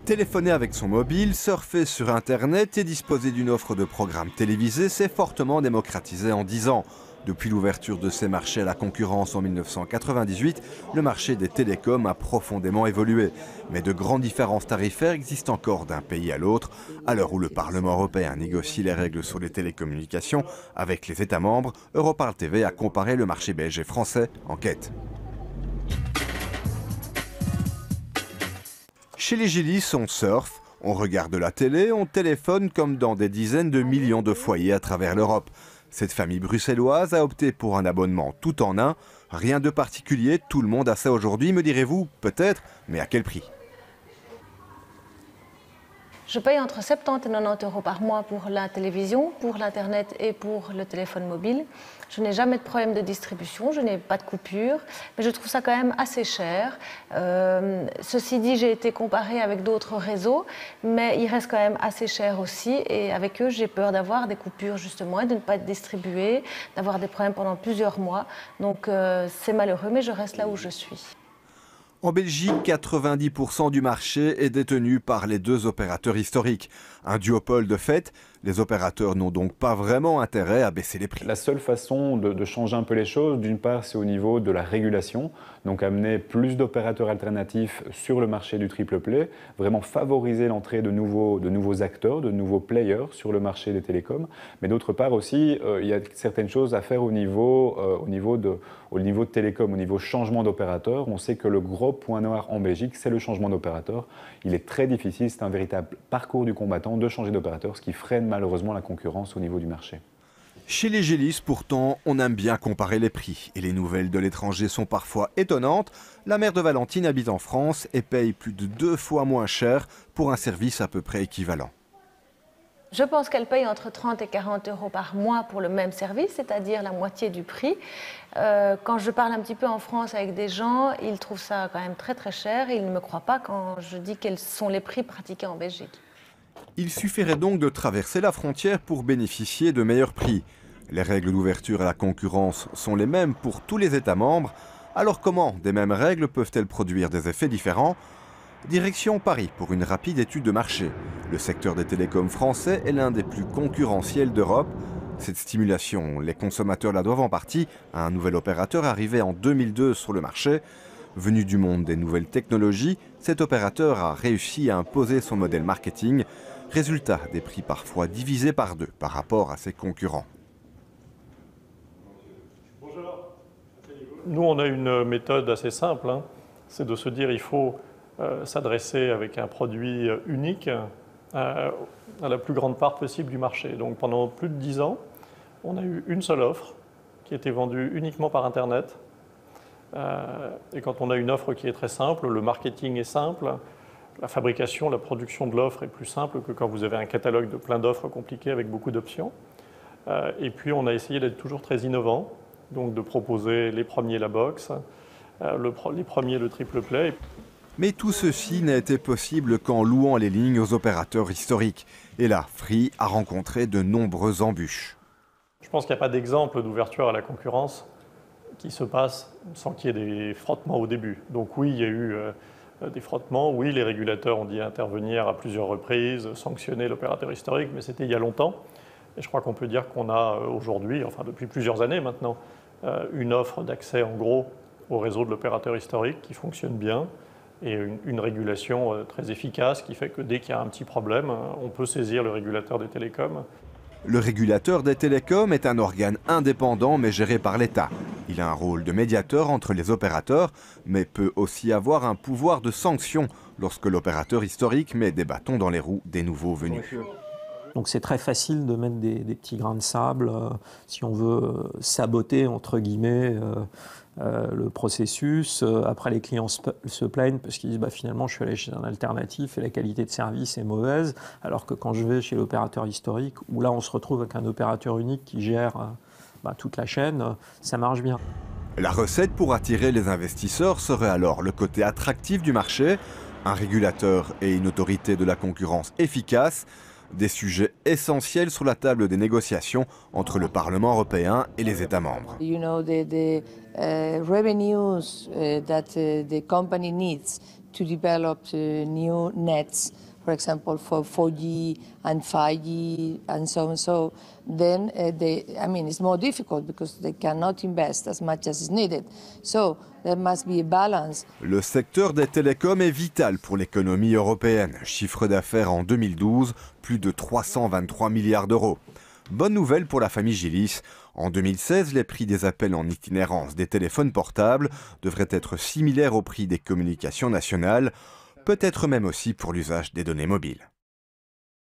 Téléphoner avec son mobile, surfer sur Internet et disposer d'une offre de programmes télévisés s'est fortement démocratisé en 10 ans. Depuis l'ouverture de ces marchés à la concurrence en 1998, le marché des télécoms a profondément évolué. Mais de grandes différences tarifaires existent encore d'un pays à l'autre, à l'heure où le Parlement européen négocie les règles sur les télécommunications avec les États membres. Europarl TV a comparé le marché belge et français. Enquête. Chez les Gélis, on surfe, on regarde la télé, on téléphone comme dans des dizaines de millions de foyers à travers l'Europe. Cette famille bruxelloise a opté pour un abonnement tout en un. Rien de particulier, tout le monde a ça aujourd'hui, me direz-vous, peut-être, mais à quel prix? Je paye entre 70 et 90 euros par mois pour la télévision, pour l'internet et pour le téléphone mobile. Je n'ai jamais de problème de distribution, je n'ai pas de coupure, mais je trouve ça quand même assez cher. Ceci dit, j'ai été comparée avec d'autres réseaux, mais il reste quand même assez cher aussi. Et avec eux, j'ai peur d'avoir des coupures justement et de ne pas être distribuée, d'avoir des problèmes pendant plusieurs mois. Donc c'est malheureux, mais je reste là où je suis. En Belgique, 90% du marché est détenu par les deux opérateurs historiques. Un duopole de fait, les opérateurs n'ont donc pas vraiment intérêt à baisser les prix. La seule façon de changer un peu les choses, d'une part, c'est au niveau de la régulation, donc amener plus d'opérateurs alternatifs sur le marché du triple play, vraiment favoriser l'entrée de nouveaux acteurs, de nouveaux players sur le marché des télécoms. Mais d'autre part aussi, il y a certaines choses à faire au niveau de télécom, au niveau changement d'opérateur. On sait que le gros point noir en Belgique, c'est le changement d'opérateur. Il est très difficile, c'est un véritable parcours du combattant de changer d'opérateur, ce qui freine malheureusement la concurrence au niveau du marché. Chez les Gélis, pourtant, on aime bien comparer les prix. Et les nouvelles de l'étranger sont parfois étonnantes. La mère de Valentine habite en France et paye plus de 2 fois moins cher pour un service à peu près équivalent. Je pense qu'elle paye entre 30 et 40 euros par mois pour le même service, c'est-à-dire la moitié du prix. Quand je parle un petit peu en France avec des gens, ils trouvent ça quand même très très cher et ils ne me croient pas quand je dis quels sont les prix pratiqués en Belgique. Il suffirait donc de traverser la frontière pour bénéficier de meilleurs prix. Les règles d'ouverture à la concurrence sont les mêmes pour tous les États membres. Alors comment des mêmes règles peuvent-elles produire des effets différents ? Direction Paris pour une rapide étude de marché. Le secteur des télécoms français est l'un des plus concurrentiels d'Europe. Cette stimulation, les consommateurs la doivent en partie à un nouvel opérateur arrivé en 2002 sur le marché. Venu du monde des nouvelles technologies, cet opérateur a réussi à imposer son modèle marketing. Résultat, des prix parfois divisés par 2 par rapport à ses concurrents. Nous, on a une méthode assez simple, c'est de se dire qu'il faut s'adresser avec un produit unique à la plus grande part possible du marché. Donc pendant plus de 10 ans, on a eu une seule offre qui était vendue uniquement par Internet. Et quand on a une offre qui est très simple, le marketing est simple, la fabrication, la production de l'offre est plus simple que quand vous avez un catalogue de plein d'offres compliquées avec beaucoup d'options. Et puis on a essayé d'être toujours très innovant, donc de proposer les premiers la box, les premiers le triple play. Mais tout ceci n'a été possible qu'en louant les lignes aux opérateurs historiques. Et là, Free a rencontré de nombreuses embûches. Je pense qu'il n'y a pas d'exemple d'ouverture à la concurrence qui se passe sans qu'il y ait des frottements au début. Donc oui, il y a eu des frottements, oui, les régulateurs ont dit intervenir à plusieurs reprises, sanctionner l'opérateur historique, mais c'était il y a longtemps. Et je crois qu'on peut dire qu'on a aujourd'hui, enfin depuis plusieurs années maintenant, une offre d'accès en gros au réseau de l'opérateur historique qui fonctionne bien et une régulation très efficace qui fait que dès qu'il y a un petit problème, on peut saisir le régulateur des télécoms. Le régulateur des télécoms est un organe indépendant mais géré par l'État. Il a un rôle de médiateur entre les opérateurs, mais peut aussi avoir un pouvoir de sanction lorsque l'opérateur historique met des bâtons dans les roues des nouveaux venus. Donc c'est très facile de mettre des petits grains de sable si on veut saboter entre guillemets le processus. Après les clients se plaignent parce qu'ils disent finalement je suis allé chez un alternatif et la qualité de service est mauvaise, alors que quand je vais chez l'opérateur historique, où là on se retrouve avec un opérateur unique qui gère toute la chaîne, ça marche bien. La recette pour attirer les investisseurs serait alors le côté attractif du marché, un régulateur et une autorité de la concurrence efficace. Des sujets essentiels sur la table des négociations entre le Parlement européen et les États membres. You know, the revenues that the company needs to develop new nets, for example, for 4G and 5G and so on. So then it's more difficult because they cannot invest as much as is needed. So there must be a balance. Le secteur des télécoms est vital pour l'économie européenne. Chiffre d'affaires en 2012, plus de 323 milliards d'euros. Bonne nouvelle pour la famille Gilis. En 2016, les prix des appels en itinérance des téléphones portables devraient être similaires au prix des communications nationales, peut-être même aussi pour l'usage des données mobiles.